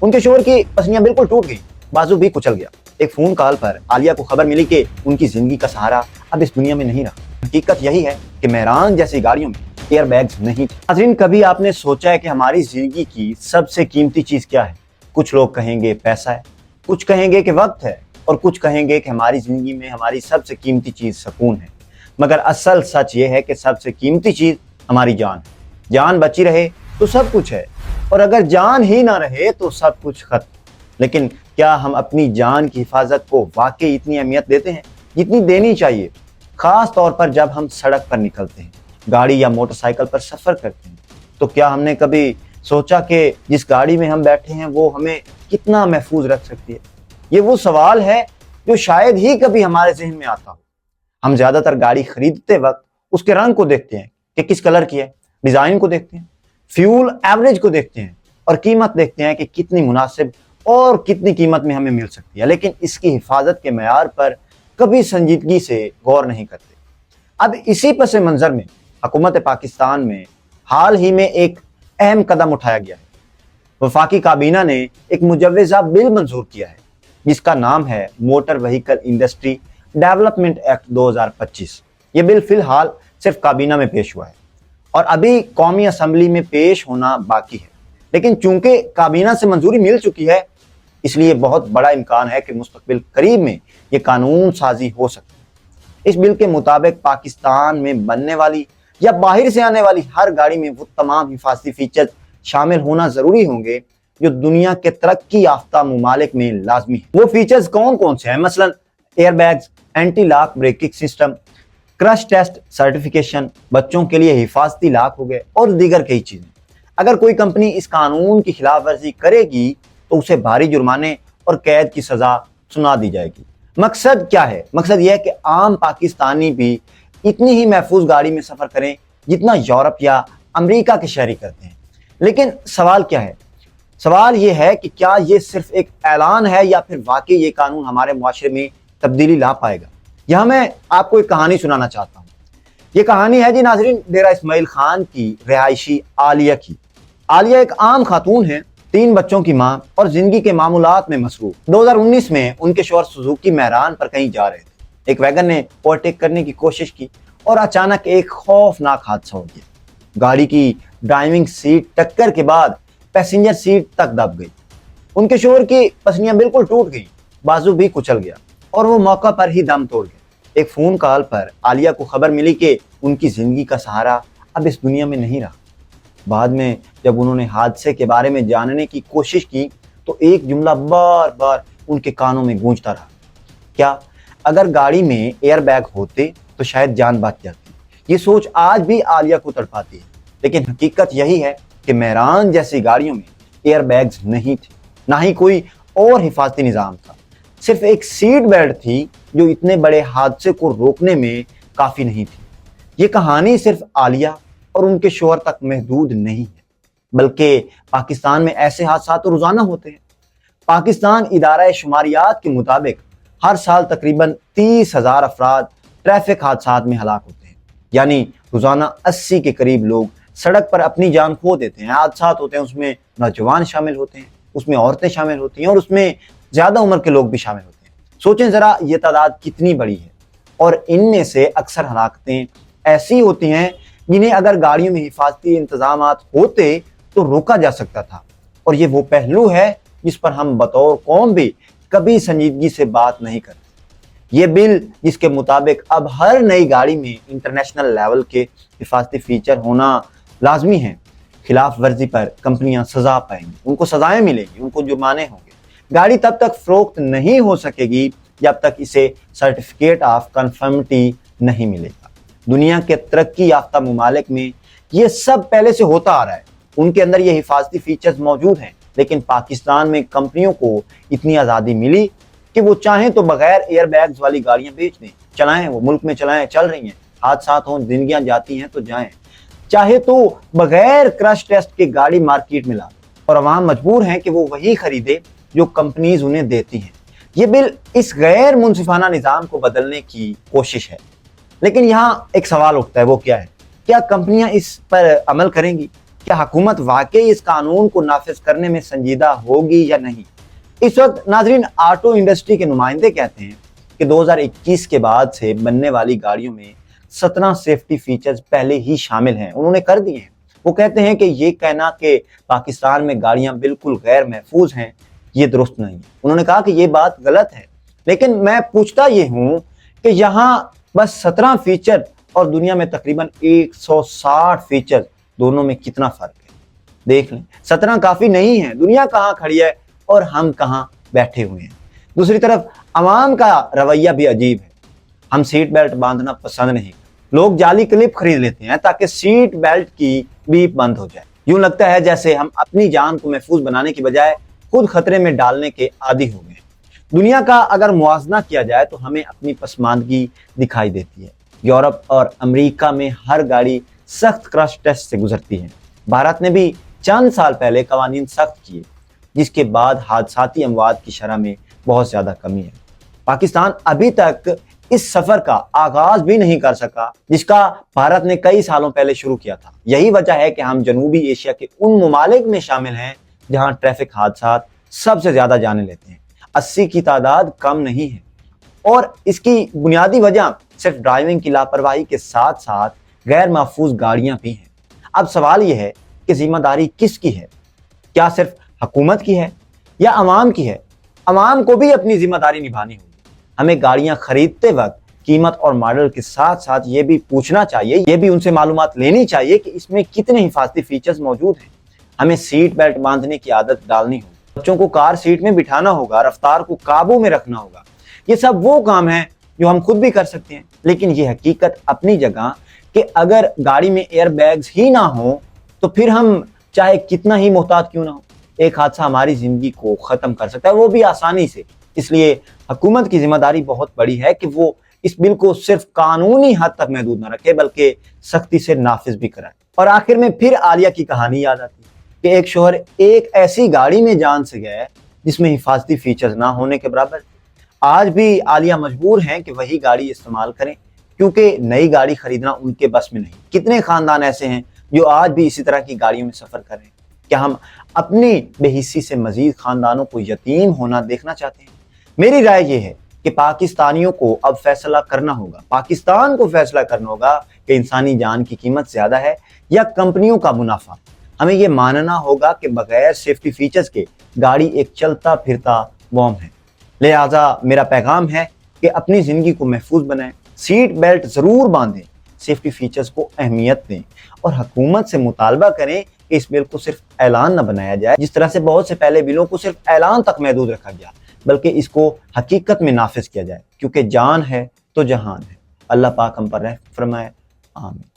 ان کے شوہر کی پسلیاں بالکل ٹوٹ گئی, بازو بھی کچل گیا. ایک فون کال پر عالیہ کو خبر ملی کہ ان کی زندگی کا سہارا اب اس دنیا میں نہیں رہا. حقیقت یہی ہے کہ مہران جیسی گاڑیوں میں ایئر بیگز نہیں تھے. ناظرین, کبھی آپ نے سوچا ہے کہ ہماری زندگی کی سب سے قیمتی چیز کیا ہے؟ کچھ لوگ کہیں گے پیسہ ہے, کچھ کہیں گے کہ وقت ہے, اور کچھ کہیں گے کہ ہماری زندگی میں ہماری سب سے قیمتی چیز سکون ہے. مگر اصل سچ یہ ہے کہ سب سے قیمتی چیز ہماری جان ہے. جان بچی رہے تو سب کچھ ہے, اور اگر جان ہی نہ رہے تو سب کچھ ختم. لیکن کیا ہم اپنی جان کی حفاظت کو واقعی اتنی اہمیت دیتے ہیں جتنی دینی چاہیے؟ خاص طور پر جب ہم سڑک پر نکلتے ہیں, گاڑی یا موٹر سائیکل پر سفر کرتے ہیں, تو کیا ہم نے کبھی سوچا کہ جس گاڑی میں ہم بیٹھے ہیں وہ ہمیں کتنا محفوظ رکھ سکتی ہے؟ یہ وہ سوال ہے جو شاید ہی کبھی ہمارے ذہن میں آتا ہو. ہم زیادہ تر گاڑی خریدتے وقت اس کے رنگ کو دیکھتے ہیں کہ کس کلر کی ہے, ڈیزائن کو دیکھتے ہیں, فیول ایوریج کو دیکھتے ہیں, اور قیمت دیکھتے ہیں کہ کتنی مناسب اور کتنی قیمت میں ہمیں مل سکتی ہے. لیکن اس کی حفاظت کے معیار پر کبھی سنجیدگی سے غور نہیں کرتے. اب اسی پس منظر میں حکومت پاکستان میں حال ہی میں ایک اہم قدم اٹھایا گیا ہے. وفاقی کابینہ نے ایک مجوزہ بل منظور کیا ہے جس کا نام ہے motor vehicle industry development act 2025. یہ بل فی الحال صرف کابینہ میں پیش ہوا ہے اور ابھی قومی اسمبلی میں پیش ہونا باقی ہے. لیکن چونکہ کابینہ سے منظوری مل چکی ہے, اس لیے بہت بڑا امکان ہے کہ مستقبل قریب میں یہ قانون سازی ہو سکتی ہے. اس بل کے مطابق پاکستان میں بننے والی یا باہر سے آنے والی ہر گاڑی میں وہ تمام حفاظتی فیچر شامل ہونا ضروری ہوں گے جو دنیا کے ترقی یافتہ ممالک میں لازمی ہیں. وہ فیچرز کون کون سے ہیں؟ مثلا air bags, anti lock braking system, crash test certification, بچوں کے لیے حفاظتی لاک ہو گئے, اور دیگر کئی چیزیں. اگر کوئی کمپنی اس قانون کی خلاف ورزی کرے گی تو اسے بھاری جرمانے اور قید کی سزا سنا دی جائے گی. مقصد کیا ہے؟ مقصد یہ ہے کہ عام پاکستانی بھی اتنی ہی محفوظ گاڑی میں سفر کریں جتنا یورپ یا امریکہ کے شہری کرتے ہیں. لیکن سوال کیا ہے؟ سوال یہ ہے کہ کیا یہ صرف ایک اعلان ہے یا پھر واقعی یہ قانون ہمارے معاشرے میں تبدیلی لا پائے گا؟ یہاں میں آپ کو ایک کہانی سنانا چاہتا ہوں. یہ کہانی ہے جی ناظرین ڈیرہ اسماعیل خان کی رہائشی عالیہ کی. عالیہ ایک عام خاتون ہے, 3 بچوں کی ماں اور زندگی کے معمولات میں مصروف. 2019 میں ان کے شوہر سوزوکی مہران پر کہیں جا رہے تھے. ایک ویگن نے اوورٹیک کرنے کی کوشش کی اور اچانک ایک خوفناک حادثہ ہو گیا. گاڑی کی ڈرائیونگ سیٹ ٹکر کے بعد پیسنجر سیٹ تک دب گئی. ان کے شوہر کی پسلیاں بالکل ٹوٹ گئی, بازو بھی کچل گیا, اور وہ موقع پر ہی دم توڑ گئے. ایک فون کال پر عالیہ کو خبر ملی کہ ان کی زندگی کا سہارا اب اس دنیا میں نہیں رہا. بعد میں جب انہوں نے حادثے کے بارے میں جاننے کی کوشش کی تو ایک جملہ بار بار ان کے کانوں میں گونجتا رہا: کیا اگر گاڑی میں ایئر بیگ ہوتے تو شاید جان بچ جاتی. یہ سوچ آج بھی عالیہ کو تڑپاتی ہے. لیکن حقیقت یہی ہے کہ مہران جیسی گاڑیوں میں ایئر بیگز نہیں تھے, نہ ہی کوئی اور حفاظتی نظام تھا. صرف ایک سیٹ بیلٹ تھی جو اتنے بڑے حادثے کو روکنے میں کافی نہیں تھی. یہ کہانی صرف عالیہ اور ان کے شوہر تک محدود نہیں ہے, بلکہ پاکستان میں ایسے حادثات تو روزانہ ہوتے ہیں. پاکستان ادارہ شماریات کے مطابق ہر سال تقریباً 30,000 افراد ٹریفک حادثات میں ہلاک ہوتے ہیں. یعنی روزانہ 80 کے قریب لوگ سڑک پر اپنی جان کھو دیتے ہیں. حادثات ہوتے ہیں, اس میں نوجوان شامل ہوتے ہیں, اس میں عورتیں شامل ہوتی ہیں, اور اس میں زیادہ عمر کے لوگ بھی شامل ہوتے ہیں. سوچیں ذرا یہ تعداد کتنی بڑی ہے, اور ان میں سے اکثر ہلاکتیں ایسی ہوتی ہیں جنہیں اگر گاڑیوں میں حفاظتی انتظامات ہوتے تو روکا جا سکتا تھا. اور یہ وہ پہلو ہے جس پر ہم بطور قوم بھی کبھی سنجیدگی سے بات نہیں کرتے. یہ بل جس کے مطابق اب ہر نئی گاڑی میں انٹرنیشنل لیول کے حفاظتی فیچر ہونا لازمی ہیں, خلاف ورزی پر کمپنیاں سزا پائیں گی, ان کو سزائیں ملیں گی, ان کو جرمانے ہوں گے. گاڑی تب تک فروخت نہیں ہو سکے گی جب تک اسے سرٹیفکیٹ آف کنفرمٹی نہیں ملے گا. دنیا کے ترقی یافتہ ممالک میں یہ سب پہلے سے ہوتا آ رہا ہے, ان کے اندر یہ حفاظتی فیچرز موجود ہیں. لیکن پاکستان میں کمپنیوں کو اتنی آزادی ملی کہ وہ چاہیں تو بغیر ایئر بیگز والی گاڑیاں بیچ دیں, چلائیں, وہ ملک میں چلائیں, چل رہی ہیں, حادثات ہوں, زندگیاں جاتی ہیں تو جائیں. چاہے تو بغیر کرش ٹیسٹ کے گاڑی مارکیٹ میں لا, اور عوام مجبور ہیں کہ وہ وہی خریدے جو کمپنیز انہیں دیتی ہیں. یہ بل اس غیر منصفانہ نظام کو بدلنے کی کوشش ہے. لیکن یہاں ایک سوال اٹھتا ہے, وہ کیا ہے؟ کیا کمپنیاں اس پر عمل کریں گی؟ کہ حکومت واقعی اس قانون کو نافذ کرنے میں سنجیدہ ہوگی یا نہیں۔ اس وقت ناظرین آٹو انڈسٹری کے نمائندے کہتے ہیں کہ 2021 کے بعد سے بننے والی گاڑیوں میں 17 سیفٹی فیچرز پہلے ہی شامل ہیں، انہوں نے کر دیے ہیں۔ وہ کہتے ہیں کہ یہ کہنا کہ پاکستان میں گاڑیاں بالکل غیر محفوظ ہیں یہ درست نہیں ہے۔ انہوں نے کہا کہ یہ بات غلط ہے، لیکن میں پوچھتا یہ ہوں کہ یہاں بس 17 فیچر اور دنیا میں تقریباً 160 فیچر، دونوں میں کتنا فرق ہے؟ دیکھ لیں، 17 کافی نہیں ہے، دنیا کہاں کھڑی ہے اور ہم کہاں بیٹھے ہوئے ہیں۔ دوسری طرف عوام کا رویہ بھی عجیب ہے۔ ہم سیٹ بیلٹ باندھنا پسند نہیں، لوگ جعلی کلپ خرید لیتے ہیں تاکہ سیٹ بیلٹ کی بیپ بند ہو جائے۔ یوں لگتا ہے جیسے ہم اپنی جان کو محفوظ بنانے کی بجائے خود خطرے میں ڈالنے کے عادی ہو گئے۔ دنیا کا اگر موازنہ کیا جائے تو ہمیں اپنی پسماندگی دکھائی دیتی ہے۔ یورپ اور امریکہ میں ہر گاڑی سخت کرش ٹیسٹ سے گزرتی ہے۔ بھارت نے بھی چند سال پہلے قوانین سخت کیے، جس کے بعد حادثاتی اموات کی شرح میں بہت زیادہ کمی ہے۔ پاکستان ابھی تک اس سفر کا آغاز بھی نہیں کر سکا جس کا بھارت نے کئی سالوں پہلے شروع کیا تھا۔ یہی وجہ ہے کہ ہم جنوبی ایشیا کے ان ممالک میں شامل ہیں جہاں ٹریفک حادثات سب سے زیادہ جانیں لیتے ہیں۔ 80 کی تعداد کم نہیں ہے، اور اس کی بنیادی وجہ صرف ڈرائیونگ کی لاپرواہی کے ساتھ ساتھ غیر محفوظ گاڑیاں بھی ہیں۔ اب سوال یہ ہے کہ ذمہ داری کس کی ہے؟ کیا صرف حکومت کی ہے یا عوام کی ہے؟ عوام کو بھی اپنی ذمہ داری نبھانی ہوگی۔ ہمیں گاڑیاں خریدتے وقت قیمت اور ماڈل کے ساتھ ساتھ یہ بھی پوچھنا چاہیے، یہ بھی ان سے معلومات لینی چاہیے کہ اس میں کتنے حفاظتی فیچرز موجود ہیں۔ ہمیں سیٹ بیلٹ باندھنے کی عادت ڈالنی ہوگی، بچوں کو کار سیٹ میں بٹھانا ہوگا، رفتار کو قابو میں رکھنا ہوگا۔ یہ سب وہ کام ہیں جو ہم خود بھی کر سکتے ہیں، لیکن یہ حقیقت اپنی جگہ کہ اگر گاڑی میں ایئر بیگز ہی نہ ہوں تو پھر ہم چاہے کتنا ہی محتاط کیوں نہ ہو، ایک حادثہ ہماری زندگی کو ختم کر سکتا ہے، وہ بھی آسانی سے۔ اس لیے حکومت کی ذمہ داری بہت بڑی ہے کہ وہ اس بل کو صرف قانونی حد تک محدود نہ رکھے بلکہ سختی سے نافذ بھی کرائے۔ اور آخر میں پھر عالیہ کی کہانی یاد آتی ہے کہ ایک شوہر ایک ایسی گاڑی میں جان سے گئے جس میں حفاظتی فیچرز نہ ہونے کے برابر۔ آج بھی عالیہ مجبور ہیں کہ وہی گاڑی استعمال کریں کیونکہ نئی گاڑی خریدنا ان کے بس میں نہیں۔ کتنے خاندان ایسے ہیں جو آج بھی اسی طرح کی گاڑیوں میں سفر کر رہے ہیں؟ کیا ہم اپنی بے حسی سے مزید خاندانوں کو یتیم ہونا دیکھنا چاہتے ہیں؟ میری رائے یہ ہے کہ پاکستانیوں کو اب فیصلہ کرنا ہوگا، پاکستان کو فیصلہ کرنا ہوگا کہ انسانی جان کی قیمت زیادہ ہے یا کمپنیوں کا منافع۔ ہمیں یہ ماننا ہوگا کہ بغیر سیفٹی فیچرز کے گاڑی ایک چلتا پھرتا بوم ہے۔ لہٰذا میرا پیغام ہے کہ اپنی زندگی کو محفوظ بنائیں، سیٹ بیلٹ ضرور باندھیں، سیفٹی فیچرز کو اہمیت دیں اور حکومت سے مطالبہ کریں کہ اس بل کو صرف اعلان نہ بنایا جائے جس طرح سے بہت سے پہلے بلوں کو صرف اعلان تک محدود رکھا گیا، بلکہ اس کو حقیقت میں نافذ کیا جائے، کیونکہ جان ہے تو جہان ہے۔ اللہ پاک ہم پر رحم فرمائے، آمین۔